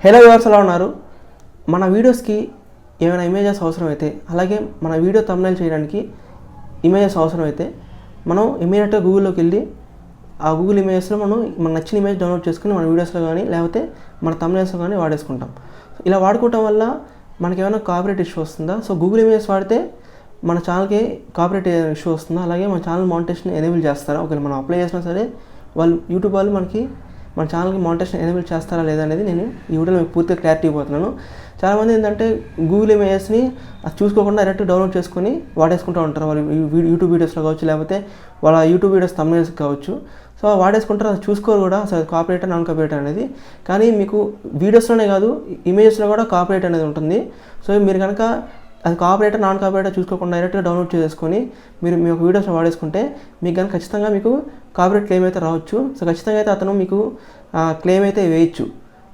Hello viewers, ఎలా ఉన్నారు? మన వీడియోస్కి ఏమైనా ఇమేజెస్ అవసరమైతే, అలాగే మన వీడియో థంబ్నెయిల్ చేయడానికి ఇమేజెస్ అవసరమైతే మనం ఇమీడియట్గా గూగుల్లోకి వెళ్ళి ఆ గూగుల్ ఇమేజెస్లో మనం నచ్చిన ఇమేజ్ డౌన్లోడ్ చేసుకుని మన వీడియోస్లో కానీ లేకపోతే మన థంబ్నెయిల్స్లో కానీ వాడేసుకుంటాం. ఇలా వాడుకోవటం వల్ల మనకి ఏమైనా కాపీరైట్ ఇష్యూ వస్తుందా? సో గూగుల్ ఇమేజెస్ వాడితే మన ఛానల్కి కాపీరైట్ ఇష్యూ వస్తుందా? అలాగే మన ఛానల్ మానిటైజేషన్ ఎనేబుల్ చేస్తారా? ఒకవేళ మనం అప్లై చేసినా సరే వాళ్ళు యూట్యూబ్ వాళ్ళు మనకి మన ఛానల్కి మానిటైజేషన్ ఎనేబుల్ చేస్తారా లేదా అనేది నేను ఈ వీడియోలో మీకు పూర్తిగా క్లారిటీ ఇవ్వబోతున్నాను. చాలామంది ఏంటంటే గూగుల్ ఇమేజెస్ని అది చూసుకోకుండా డైరెక్ట్ డౌన్లోడ్ చేసుకొని వాడేసుకుంటూ ఉంటారు. వాళ్ళు యూట్యూబ్ వీడియోస్లో కావచ్చు, లేకపోతే వాళ్ళ యూట్యూబ్ వీడియోస్ థంబ్నెయిల్స్ కావచ్చు. సో వాడేసుకుంటారు, అది చూసుకోరు కూడా అసలు కాపీరైట్ నాన్ కాపీరైట్ అనేది. కానీ మీకు వీడియోస్లోనే కాదు, ఇమేజెస్లో కూడా కాపీరైట్ అనేది ఉంటుంది. సో మీరు కనుక అది కాపీరైట్ నాన్ కాపీరైట్ చూసుకోకుండా డైరెక్ట్గా డౌన్లోడ్ చేసుకొని మీరు మీ యొక్క వీడియోస్లో వాడేసుకుంటే మీకు కనుక ఖచ్చితంగా మీకు కాపీరైట్ క్లెయిమ్ అయితే రావచ్చు. సో ఖచ్చితంగా అయితే అతను మీకు క్లెయిమ్ అయితే వేయచ్చు.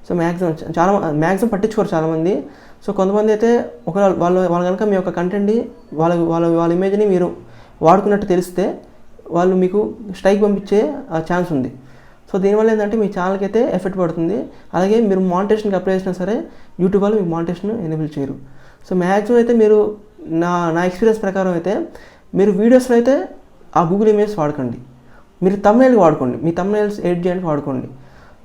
సో మ్యాక్సిమం పట్టించుకోరు చాలామంది. సో కొంతమంది అయితే ఒకవేళ వాళ్ళు కనుక మీ యొక్క కంటెంట్ని వాళ్ళ ఇమేజ్ని మీరు వాడుకున్నట్టు తెలిస్తే వాళ్ళు మీకు స్ట్రైక్ పంపించే ఛాన్స్ ఉంది. సో దీనివల్ల ఏంటంటే మీ ఛానల్కి అయితే ఎఫెక్ట్ పడుతుంది. అలాగే మీరు మానిటైజేషన్కి అప్లై చేసినా సరే యూట్యూబ్ వాళ్ళు మీకు మానిటైజేషన్ ఎనేబుల్ చేయరు. సో మ్యాక్సిమం అయితే మీరు నా ఎక్స్పీరియన్స్ ప్రకారం అయితే మీరు వీడియోస్లో అయితే ఆ గూగుల్ ఇమేజ్ వాడకండి, మీరు థంబ్నెయిల్కి వాడుకోండి, మీ థంబ్నెయిల్స్ ఎడిట్ చేయడానికి వాడుకోండి.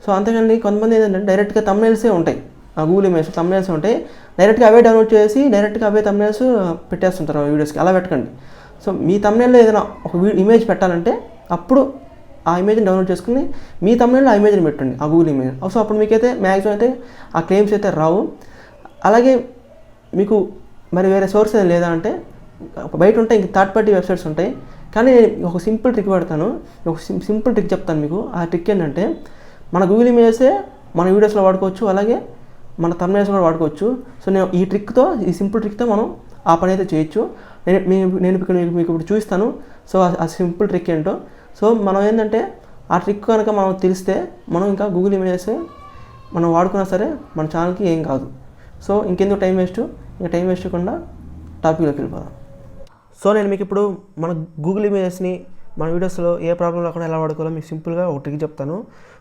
సో అంతేకాని కొంతమంది ఏంటంటే డైరెక్ట్గా థంబ్నెయిల్సే ఉంటాయి, ఆ గూగుల్ ఇమేజ్ థంబ్నెయిల్స్ ఉంటాయి, డైరెక్ట్గా అవే డౌన్లోడ్ చేసి డైరెక్ట్గా అవే థంబ్నెయిల్స్ పెట్టేస్తుంటారు వీడియోస్కి. అలా పెట్టకండి. సో మీ థంబ్నెయిల్లో ఏదైనా ఒక ఇమేజ్ పెట్టాలంటే అప్పుడు ఆ ఇమేజ్ని డౌన్లోడ్ చేసుకుని మీ థంబ్నెయిల్లో ఆ ఇమేజ్ని పెట్టండి, ఆ గూగుల్ ఇమేజ్. సో అప్పుడు మీకైతే మ్యాక్సిమం అయితే ఆ క్లెయిమ్స్ అయితే రావు. అలాగే మీకు మరి వేరే సోర్స్ ఏదైనా లేదా అంటే బయట ఉంటాయి, ఇంక థర్డ్ పార్టీ వెబ్సైట్స్ ఉంటాయి. కానీ ఒక సింపుల్ ట్రిక్ పెడతాను, ఒక సింపుల్ ట్రిక్ చెప్తాను మీకు. ఆ ట్రిక్ ఏంటంటే మన గూగుల్ ఇమేజెసే మన వీడియోస్లో వాడుకోవచ్చు, అలాగే మన థంబ్నెయిల్స్ కూడా వాడుకోవచ్చు. సో నేను ఈ సింపుల్ ట్రిక్తో మనం ఆ పని అయితే చేయొచ్చు. నేను మీకు ఇప్పుడు చూపిస్తాను. సో ఆ సింపుల్ ట్రిక్ ఏంటో. సో మనం ఏంటంటే ఆ ట్రిక్ కనుక మనం తెలిస్తే మనం ఇంకా గూగుల్ ఇమేజెస్ మనం వాడుకున్నా సరే మన ఛానల్కి ఏం కాదు. సో ఇంకెందుకు టైం వేస్ట్ చేయకుండా టాపిక్లోకి వెళ్ళిపోదాం. సో నేను మీకు ఇప్పుడు మన గూగుల్ ఇమేజెస్ని మన వీడియోస్లో ఏ ప్రాబ్లం లేకుండా ఎలా వాడుకోవాలో మీకు సింపుల్గా ఒక ట్రిక్ చెప్తాను.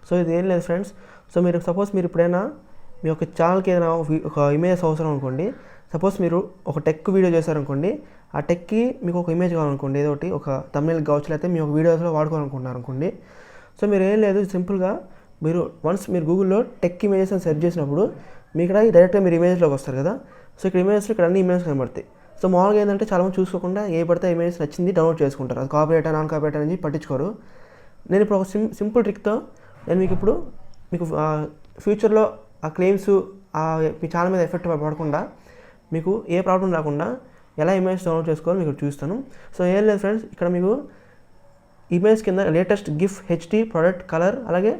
సో ఇది ఏం లేదు ఫ్రెండ్స్. సో మీరు ఇప్పుడైనా మీ యొక్క ఛానల్కి ఏదైనా ఒక ఇమేజెస్ అవసరం అనుకోండి. సపోజ్ మీరు ఒక టెక్ వీడియో చేశారనుకోండి, ఆ టెక్కి మీకు ఒక ఇమేజ్ కావాలనుకోండి, ఏదో ఒకటి ఒక థంబ్నెయిల్ కావచ్చు, లేకపోతే మీ ఒక వీడియోస్లో వాడుకోవాలనుకుంటున్నారు అనుకోండి. సో మీరు ఏం లేదు, సింపుల్గా మీరు గూగుల్లో టెక్ ఇమేజెస్ అని సెర్చ్ చేసినప్పుడు మీకు డైరెక్ట్గా మీరు ఇమేజ్లోకి వస్తారు కదా. సో ఇక్కడ ఇమేజెస్లో ఇక్కడ అన్ని ఇమేజెస్ కనబడతాయి. సో మామూలుగా ఏంటంటే చాలామంది చూసుకోకుండా ఏ పడితే ఇమేజెస్ నచ్చింది డౌన్లోడ్ చేసుకుంటారు. అది కాపీరైట్ నాన్ కాపీరైట్ అనేది పట్టించుకోరు. నేను ఇప్పుడు ఒక సింపుల్ ట్రిక్తో నేను మీకు ఫ్యూచర్లో ఆ క్లెయిమ్స్ మీ ఛానల్ మీద ఎఫెక్ట్ పడకుండా మీకు ఏ ప్రాబ్లం రాకుండా ఎలా ఇమేజ్ డౌన్లోడ్ చేసుకోవాలో మీకు చూస్తాను. సో ఏం లేదు ఫ్రెండ్స్, ఇక్కడ మీకు ఇమేజ్ కింద లేటెస్ట్ గిఫ్ హెచ్డి ప్రొడక్ట్ కలర్ అలాగే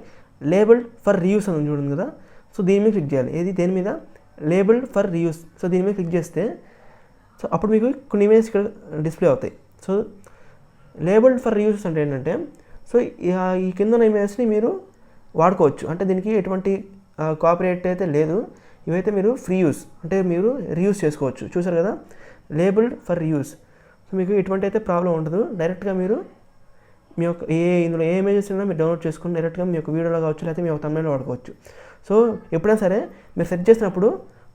లేబుల్డ్ ఫర్ రీయూస్ అని చూడండి కదా. సో దీని మీద క్లిక్ చేయాలి. దేని మీద? Labelled for reuse. సో దీని మీద క్లిక్ చేస్తే సో అప్పుడు మీకు కొన్ని ఇమేజెస్ ఇక్కడ డిస్ప్లే అవుతాయి. సో లేబుల్డ్ ఫర్ రీయూస్ అంటే ఏంటంటే సో ఈ కింద ఉన్న ఇమేజెస్ని మీరు వాడుకోవచ్చు. అంటే దీనికి ఎటువంటి కాపీరైట్ అయితే లేదు. ఇవైతే మీరు ఫ్రీ యూస్ అంటే మీరు రీయూస్ చేసుకోవచ్చు. చూసారు కదా, లేబుల్డ్ ఫర్ రీయూస్. సో మీకు ఎటువంటి అయితే ప్రాబ్లం ఉండదు. డైరెక్ట్గా మీరు మీ యొక్క ఇందులో ఏ ఇమేజెస్ ఉన్నా మీరు డౌన్లోడ్ చేసుకుని డైరెక్ట్గా మీ యొక్క వీడియోలో కావచ్చు, లేకపోతే మీ యొక్క థంబ్నెయిల్లో వాడుకోవచ్చు. సో ఎప్పుడైనా సరే మీరు సెర్చ్ చేసినప్పుడు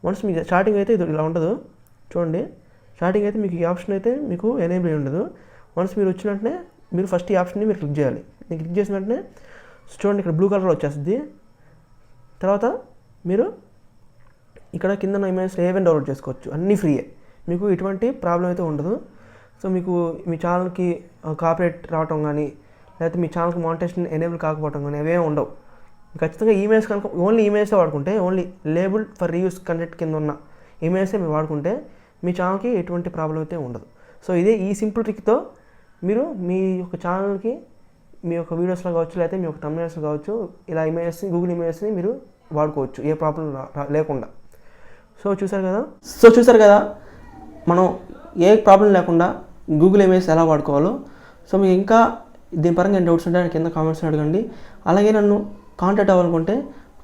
వన్స్ మీకు స్టార్టింగ్ అయితే ఇది ఇలా ఉండదు చూడండి. స్టార్టింగ్ అయితే మీకు ఈ ఆప్షన్ అయితే మీకు ఎనేబుల్ ఉండదు. వన్స్ మీరు వచ్చిన వెంటనే మీరు ఫస్ట్ ఈ ఆప్షన్ని మీరు క్లిక్ చేయాలి. నేను క్లిక్ చేసిన వెంటనే చూడండి ఇక్కడ బ్లూ కలర్లో వచ్చేస్తుంది. తర్వాత మీరు ఇక్కడ కింద ఇమేజెస్ ఏవైనా డౌన్లోడ్ చేసుకోవచ్చు, అన్నీ ఫ్రీయే, మీకు ఎటువంటి ప్రాబ్లం అయితే ఉండదు. సో మీకు మీ ఛానల్కి కాపీరైట్ రావటం కానీ లేకపోతే మీ ఛానల్కి మానిటైజేషన్ ఎనేబుల్ కాకపోవడం కానీ అవేం ఉండవు. ఖచ్చితంగా ఇమేజ్ కనుక ఓన్లీ ఇమేజే వాడుకుంటే, only label for reuse content కింద ఉన్న ఇమేజే మీరు వాడుకుంటే మీ ఛానల్కి ఎటువంటి ప్రాబ్లం అయితే ఉండదు. సో ఈ సింపుల్ ట్రిక్తో మీరు మీ యొక్క ఛానల్కి మీ యొక్క వీడియోస్లో కావచ్చు, లేకపోతే మీ యొక్క థంబ్నెయిల్స్లో కావచ్చు, ఇలా గూగుల్ ఇమేజెస్ని మీరు వాడుకోవచ్చు ఏ ప్రాబ్లం లేకుండా. సో చూసారు కదా మనం ఏ ప్రాబ్లం లేకుండా గూగుల్ ఇమేజెస్ ఎలా వాడుకోవాలో. సో మీకు ఇంకా దీని పరంగా డౌట్స్ ఉంటే కింద కామెంట్స్ అడగండి. అలాగే నన్ను కాంటాక్ట్ అవ్వాలనుకుంటే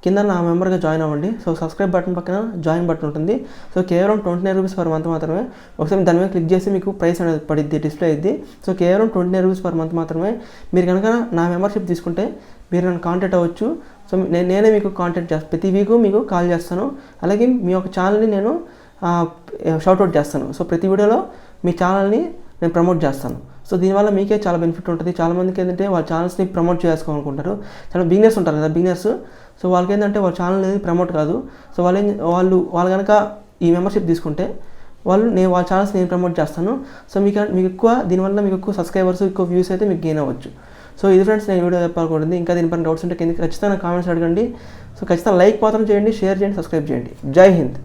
కింద నా మెంబర్గా జాయిన్ అవ్వండి. సో సబ్స్క్రైబ్ బటన్ పక్కన జాయిన్ బటన్ ఉంటుంది. సో కేవలం 29 రూపీస్ పర్ మంత్ మాత్రమే. ఒకసారి దాని మీద క్లిక్ చేసి మీకు ప్రైస్ అనేది పడిద్ది, డిస్ప్లే అయ్యిద్ది. సో కేవలం 29 రూపీస్ పర్ మంత్ మాత్రమే. మీరు కనుక నా మెంబర్షిప్ తీసుకుంటే మీరు నన్ను కాంటాక్ట్ అవ్వచ్చు. సో నేనే మీకు కాంటాక్ట్ చేస్తాను, ప్రతి వీక్ మీకు కాల్ చేస్తాను. అలాగే మీ యొక్క ఛానల్ని నేను షౌట్అవుట్ చేస్తాను. సో ప్రతి వీడియోలో మీ ఛానల్ని నేను ప్రమోట్ చేస్తాను. సో దీనివల్ల మీకే చాలా బెనిఫిట్ ఉంటుంది. చాలామందికి ఏంటంటే వాళ్ళ ఛానల్స్ని ప్రమోట్ చేసుకోవాలనుకుంటారు. చాలా బిగినర్స్ ఉంటారు కదా, బిగినర్స్. సో వాళ్ళకి ఏంటంటే వాళ్ళ ఛానల్ అనేది ప్రమోట్ కాదు. సో వాళ్ళు కనుక ఈ మెంబర్షిప్ తీసుకుంటే వాళ్ళ ఛానల్స్ నేను ప్రమోట్ చేస్తాను. సో మీకు ఎక్కువ దీనివల్ల మీకు ఎక్కువ సబ్స్క్రైబర్స్, ఎక్కువ వ్యూస్ అయితే మీకు గెయిన్ అవ్వచ్చు. సో ఇది ఫ్రెండ్స్ నేను వీడియో చెప్పాలనుకుంటుంది. ఇంకా దీనిపైన డౌట్స్ ఉంటే కింద ఖచ్చితంగా కామెంట్స్ అడగండి. సో ఖచ్చితంగా లైక్ మాత్రం చేయండి, షేర్ చేయండి, సబ్స్క్రైబ్ చేయండి. జై హింద్.